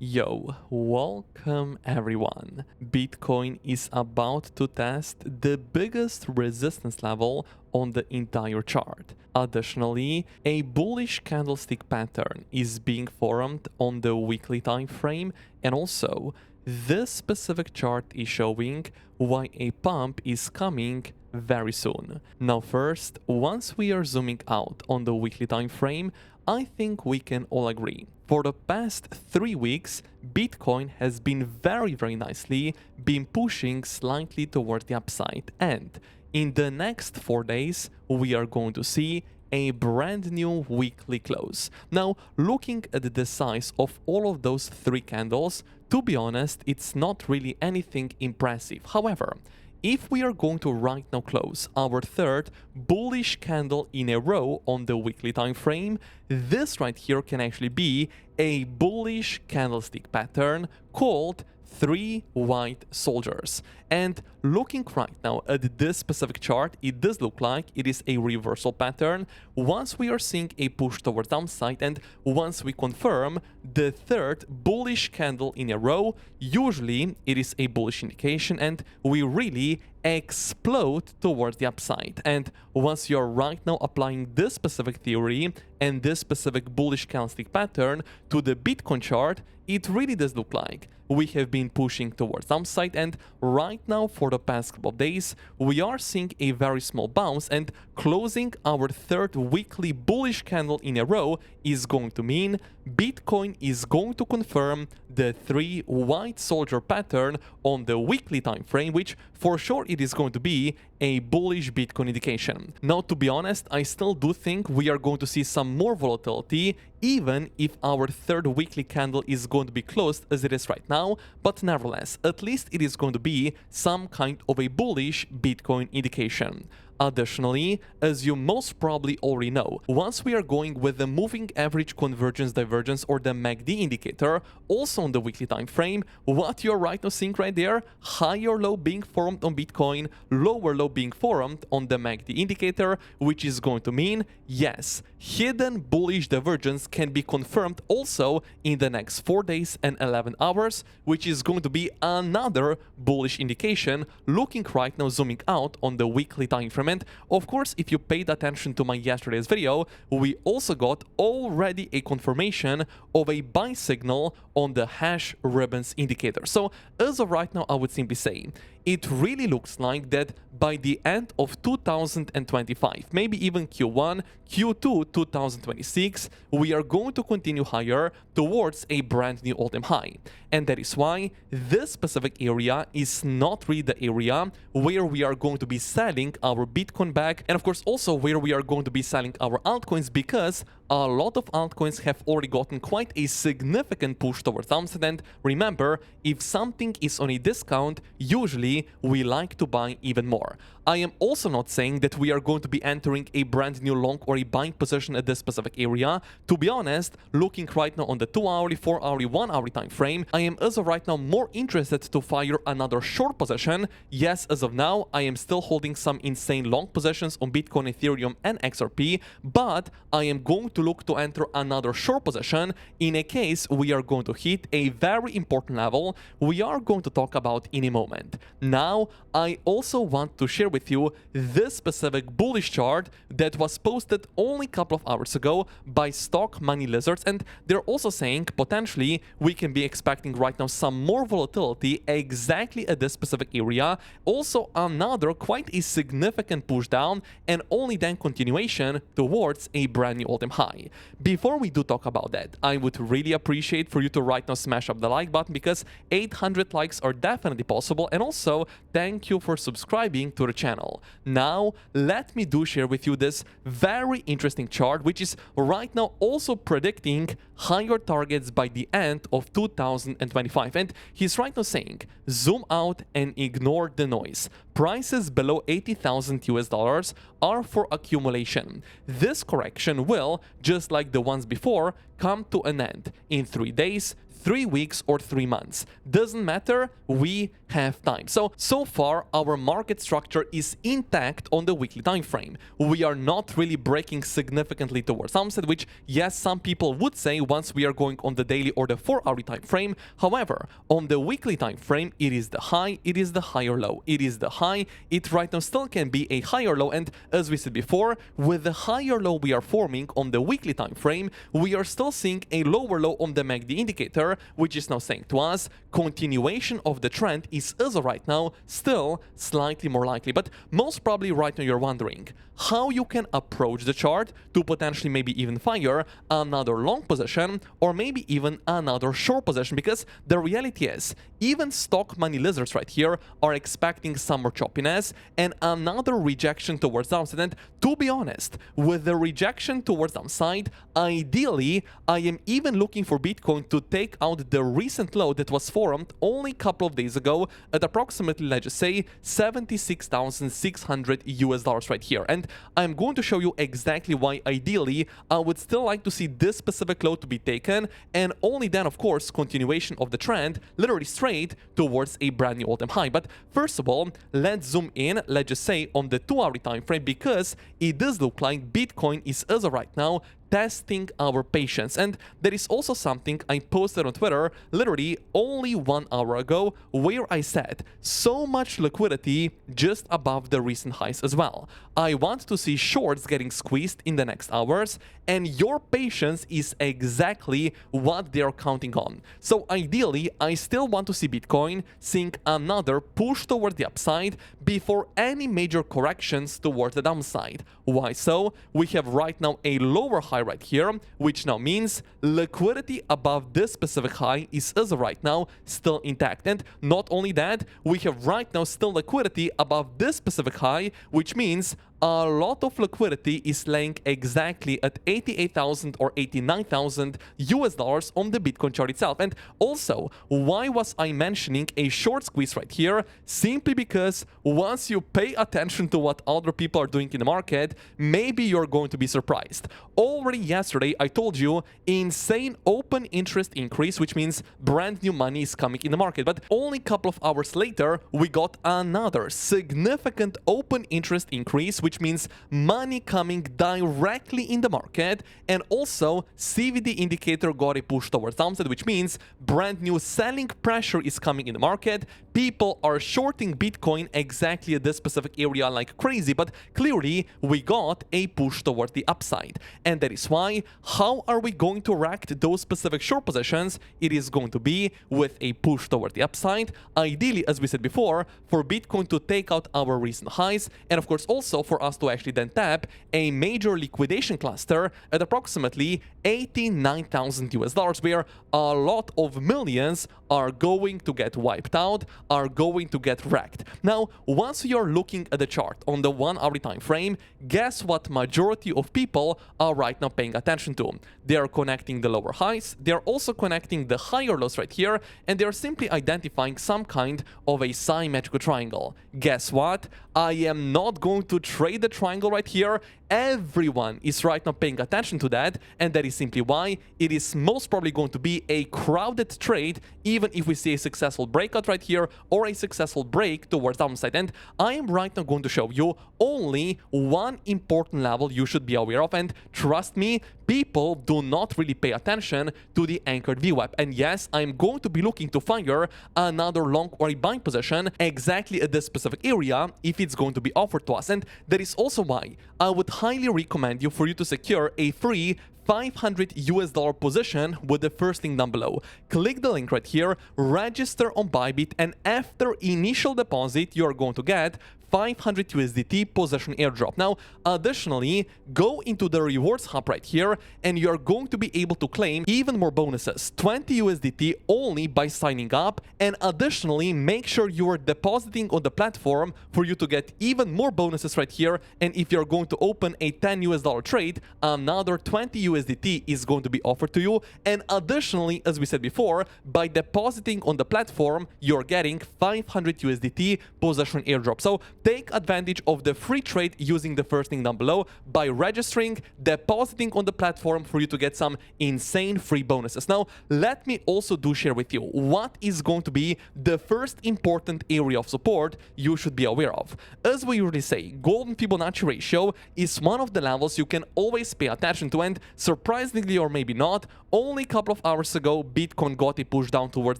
Yo, welcome everyone. Bitcoin is about to test the biggest resistance level on the entire chart. Additionally, a bullish candlestick pattern is being formed on the weekly time frame, and also this specific chart is showing why a pump is coming very soon. Now first, once we are zooming out on the weekly time frame, I think we can all agree. For the past 3 weeks, Bitcoin has been very nicely been pushing slightly towards the upside, and in the next 4 days, we are going to see a brand new weekly close. Now, looking at the size of all of those 3 candles, to be honest, it's not really anything impressive. However, if we are going to right now close our third bullish candle in a row on the weekly time frame, this right here can actually be a bullish candlestick pattern called 3 white soldiers. And looking right now at this specific chart, it does look like it is a reversal pattern. Once we are seeing a push towards downside and once we confirm the third bullish candle in a row, usually it is a bullish indication and we really explode towards the upside. And once you're right now applying this specific theory and this specific bullish candlestick pattern to the Bitcoin chart, it really does look like we have been pushing towards downside, and right now for the past couple of days we are seeing a very small bounce, and closing our third weekly bullish candle in a row is going to mean Bitcoin is going to confirm the 3 white soldier pattern on the weekly time frame, which for sure it is going to be a bullish Bitcoin indication. Now, to be honest, I still do think we are going to see some more volatility even if our third weekly candle is going to be closed as it is right now, but nevertheless, at least it is going to be some kind of a bullish Bitcoin indication. Additionally, as you most probably already know, once we are going with the moving average convergence divergence or the MACD indicator, also on the weekly time frame, what you're right now seeing right there, higher low being formed on Bitcoin, lower low being formed on the MACD indicator, which is going to mean, yes, hidden bullish divergence can be confirmed also in the next 4 days and 11 hours, which is going to be another bullish indication, looking right now zooming out on the weekly time frame. And of course, if you paid attention to my yesterday's video, we also got already a confirmation of a buy signal on the hash ribbons indicator. So as of right now, I would simply say it really looks like that by the end of 2025, maybe even Q1, Q2 2026, we are going to continue higher towards a brand new all-time high. And that is why this specific area is not really the area where we are going to be selling our Bitcoin back, and of course also where we are going to be selling our altcoins, because a lot of altcoins have already gotten quite a significant push towards downside. And remember, if something is on a discount, usually we like to buy even more. I am also not saying that we are going to be entering a brand new long or a buying position at this specific area. To be honest, looking right now on the 2-hourly, 4-hourly, 1-hourly time frame, I am as of right now more interested to fire another short position. Yes, as of now, I am still holding some insane long positions on Bitcoin, Ethereum, and XRP, but I am going to look to enter another short position in a case we are going to hit a very important level we are going to talk about in a moment. Now, I also want to share with you this specific bullish chart that was posted only a couple of hours ago by Stock Money Lizards, and they're also saying potentially we can be expecting right now some more volatility exactly at this specific area, also another quite a significant push down, and only then continuation towards a brand new all-time high. Before we do talk about that, I would really appreciate for you to right now smash up the like button, because 800 likes are definitely possible, and also thank you for subscribing to the channel. Now, let me share with you this very interesting chart, which is right now also predicting higher targets by the end of 2025. And he's right now saying, zoom out and ignore the noise. Prices below 80,000 US dollars are for accumulation. This correction will, just like the ones before, come to an end in 3 days, 3 weeks or 3 months. Doesn't matter, we have time. So far, our market structure is intact on the weekly time frame. We are not really breaking significantly towards downside, which, yes, some people would say once we are going on the daily or the 4-hour time frame. However, on the weekly time frame, it is the high, it is the higher low. It is the high, it right now still can be a higher low, and as we said before, with the higher low we are forming on the weekly time frame, we are still seeing a lower low on the MACD indicator, which is now saying to us continuation of the trend is as of right now still slightly more likely. But most probably right now you're wondering how you can approach the chart to potentially maybe even fire another long position or maybe even another short position, because the reality is even stock money lizards right here are expecting some more choppiness and another rejection towards downside. And to be honest, with the rejection towards downside, ideally I am even looking for Bitcoin to take out the recent low that was formed only a couple of days ago at approximately, let's just say, $76,600 right here. And I'm going to show you exactly why ideally I would still like to see this specific low to be taken, and only then, of course, continuation of the trend literally straight towards a brand new all-time high. But first of all, let's zoom in, let's just say on the 2-hour time frame, because it does look like Bitcoin is as of right now testing our patience. And there is also something I posted on Twitter literally only 1 hour ago, where I said so much liquidity just above the recent highs as well. I want to see shorts getting squeezed in the next hours, and your patience is exactly what they're counting on. So ideally, I still want to see Bitcoin seeing another push toward the upside before any major corrections towards the downside. Why so? We have right now a lower high right here, which now means liquidity above this specific high is as of right now still intact. And not only that, we have right now still liquidity above this specific high, which means a lot of liquidity is laying exactly at 88,000 or 89,000 US dollars on the Bitcoin chart itself. And also, why was I mentioning a short squeeze right here? Simply because once you pay attention to what other people are doing in the market, maybe you're going to be surprised. Already yesterday, I told you insane open interest increase, which means brand new money is coming in the market. But only a couple of hours later, we got another significant open interest increase, which means money coming directly in the market, and also CVD indicator got a push towards downside, which means brand new selling pressure is coming in the market. People are shorting Bitcoin exactly at this specific area like crazy, but clearly we got a push toward the upside. And that is why, how are we going to react those specific short positions? It is going to be with a push toward the upside, ideally, as we said before, for Bitcoin to take out our recent highs, and of course also for us to actually then tap a major liquidation cluster at approximately 89,000 US dollars, where a lot of millions are going to get wiped out, are going to get wrecked. Now, once you're looking at the chart on the 1 hour time frame, guess what majority of people are right now paying attention to? They are connecting the lower highs, they're also connecting the higher lows right here, and they're simply identifying some kind of a symmetrical triangle. Guess what? I am not going to trade the triangle right here. Everyone is right now paying attention to that, and that is simply why it is most probably going to be a crowded trade, even if we see a successful breakout right here or a successful break towards downside. And I am right now going to show you only one important level you should be aware of, and trust me, people do not really pay attention to the anchored VWAP. And yes, I'm going to be looking to fire another long or a buying position exactly at this specific area if it's going to be offered to us. And that is also why I would highly recommend you for you to secure a free $500 US position with the first link down below. Click the link right here, register on Bybit, and after initial deposit, you are going to get 500 USDT position airdrop. Now, additionally, go into the rewards hub right here, and you're going to be able to claim even more bonuses, 20 USDT only by signing up. And additionally, make sure you are depositing on the platform for you to get even more bonuses right here. And if you're going to open a $10 US trade, another 20 USDT is going to be offered to you. And additionally, as we said before, by depositing on the platform, you're getting 500 USDT position airdrop. So take advantage of the free trade using the first link down below by registering, depositing on the platform for you to get some insane free bonuses. Now, let me also share with you what is going to be the first important area of support you should be aware of. As we usually say, golden Fibonacci ratio is one of the levels you can always pay attention to, and surprisingly or maybe not, only a couple of hours ago Bitcoin got a push down towards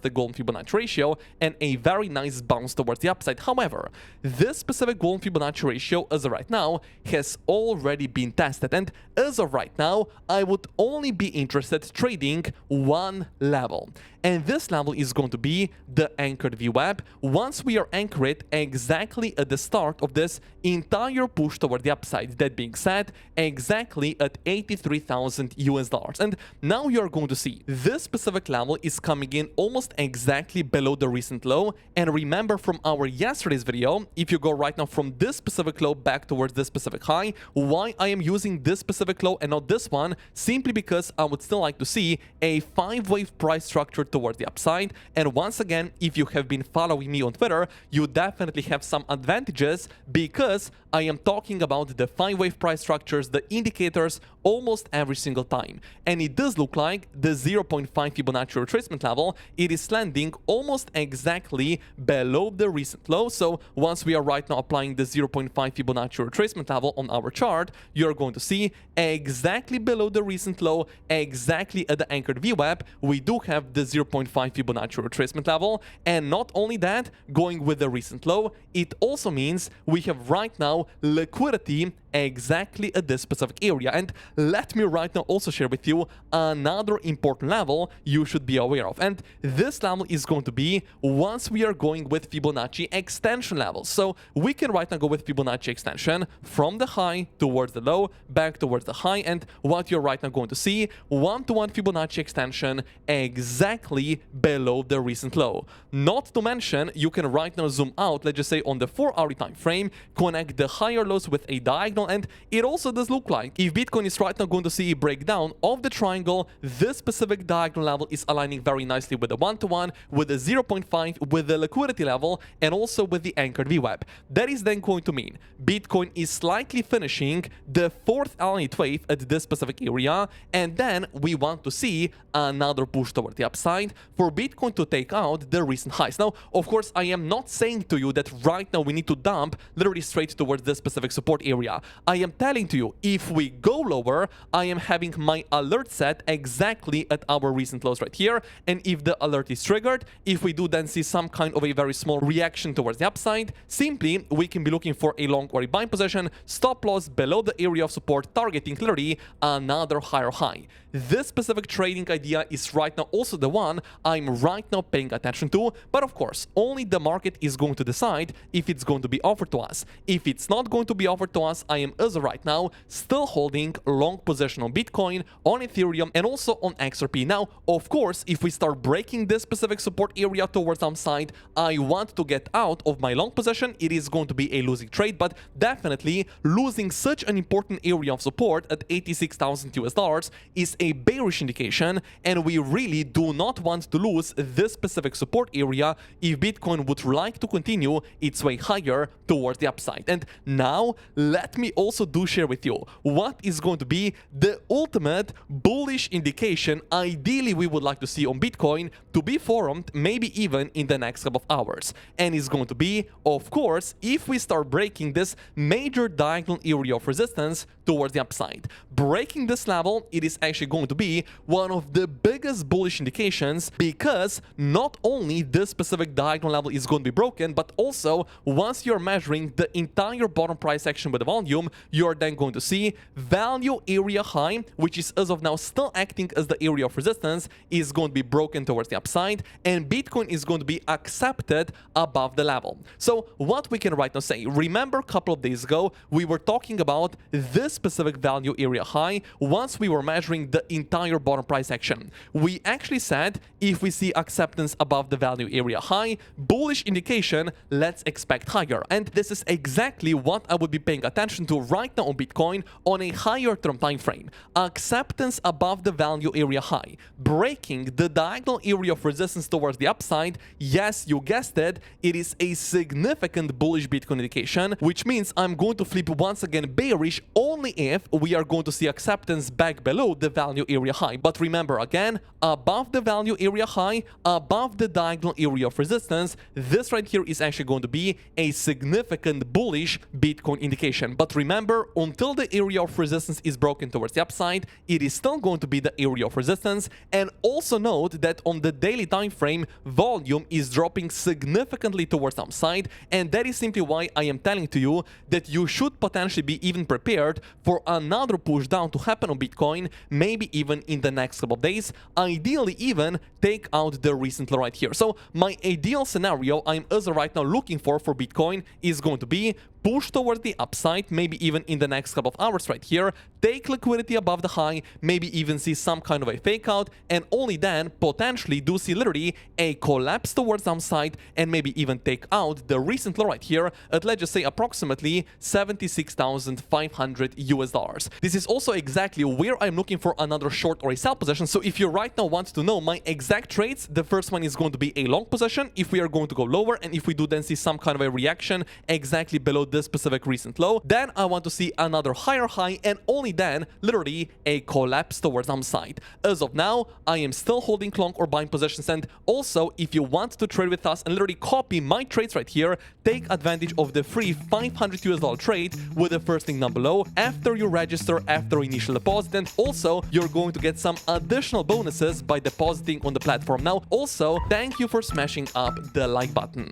the golden Fibonacci ratio and a very nice bounce towards the upside. However, this specific golden Fibonacci ratio as of right now has already been tested, and as of right now I would only be interested trading one level, and this level is going to be the anchored VWAP once we are anchored exactly at the start of this entire push toward the upside. That being said, exactly at 83,000 US dollars. And now you're going to see this specific level is coming in almost exactly below the recent low. And remember from our yesterday's video, if you go right now from this specific low back towards this specific high, why I am using this specific low and not this one, simply because I would still like to see a 5-wave price structure towards the upside. And once again, if you have been following me on Twitter, you definitely have some advantages because I am talking about the 5-wave price structures, the indicators, almost every single time. And it does look like the 0.5 Fibonacci retracement level, it is landing almost exactly below the recent low. So once we are right now applying the 0.5 Fibonacci retracement level on our chart, you're going to see exactly below the recent low, exactly at the anchored VWAP, we do have the 0.5 Fibonacci retracement level. And not only that, going with the recent low, it also means we have right now liquidity exactly at this specific area. And let me right now also share with you another important level you should be aware of, and this level is going to be once we are going with Fibonacci extension levels. So we can right now go with Fibonacci extension from the high towards the low, back towards the high, and what you're right now going to see, 1-to-1 Fibonacci extension exactly below the recent low. Not to mention, you can right now zoom out, let's just say on the 4-hourly time frame, connect the higher lows with a diagonal, and it also does look like if Bitcoin is right now going to see a breakdown of the triangle, this specific diagonal level is aligning very nicely with the 1-to-1, with the 0.5, with the liquidity level, and also with the anchored VWAP. That is then going to mean Bitcoin is slightly finishing the 4th elongated wave at this specific area, and then we want to see another push toward the upside for Bitcoin to take out the recent highs. Now, of course, I am not saying to you that right now we need to dump literally straight towards this specific support area. I am telling to you, if we go lower, I am having my alert set exactly at our recent lows right here, and if the alert is triggered, if we do then see some kind of a very small reaction towards the upside, simply we can be looking for a long or a buying position, stop loss below the area of support, targeting clearly another higher high. This specific trading idea is right now also the one I'm right now paying attention to, but of course, only the market is going to decide if it's going to be offered to us. If it's not going to be offered to us, I am as of right now still holding long position on Bitcoin, on Ethereum, and also on XRP. Now, of course, if we start breaking this specific support area towards downside, I want to get out of my long position. It is going to be a losing trade, but definitely losing such an important area of support at 86,000 US dollars is a bearish indication, and we really do not want to lose this specific support area if Bitcoin would like to continue its way higher towards the upside. And now let me also share with you what is going to be the ultimate bullish indication ideally we would like to see on Bitcoin to be formed maybe even in the next couple of hours. And it's going to be, of course, if we start breaking this major diagonal area of resistance towards the upside. Breaking this level, it is actually going to be one of the biggest bullish indications, because not only this specific diagonal level is going to be broken, but also once you're measuring the entire bottom price action with the volume, you're then going to see value area high, which is as of now still acting as the area of resistance, is going to be broken towards the upside, and Bitcoin is going to be accepted above the level. So what we can right now say, remember a couple of days ago, we were talking about this specific value area high once we were measuring the the entire bottom price action. We actually said if we see acceptance above the value area high, bullish indication, let's expect higher. And this is exactly what I would be paying attention to right now on Bitcoin on a higher term time frame. Acceptance above the value area high, breaking the diagonal area of resistance towards the upside. Yes, you guessed it, it is a significant bullish Bitcoin indication, which means I'm going to flip once again bearish only if we are going to see acceptance back below the value area high. But remember again, above the value area high, above the diagonal area of resistance, this right here is actually going to be a significant bullish Bitcoin indication. But remember, until the area of resistance is broken towards the upside, it is still going to be the area of resistance. And also note that on the daily time frame, volume is dropping significantly towards the upside, and that is simply why I am telling to you that you should potentially be even prepared for another push down to happen on Bitcoin, maybe even in the next couple of days. Ideally even take out the recent low right here. So my ideal scenario I'm as of right now looking for Bitcoin is going to be push towards the upside, maybe even in the next couple of hours right here, take liquidity above the high, maybe even see some kind of a fake out, and only then potentially do see literally a collapse towards the upside and maybe even take out the recent low right here at, let's just say, approximately 76,500 US dollars. This is also exactly where I'm looking for another short or a sell position. So if you right now want to know my exact trades, the first one is going to be a long position if we are going to go lower, and if we do then see some kind of a reaction exactly below this specific recent low, then I want to see another higher high, and only then literally a collapse towards downside. As of now, I am still holding long or buying positions, and also if you want to trade with us and literally copy my trades right here, take advantage of the free 500 US dollar trade with the first link down below after you register, after initial deposit, and also you're going to get some additional bonuses by depositing on the platform. Now also, thank you for smashing up the like button.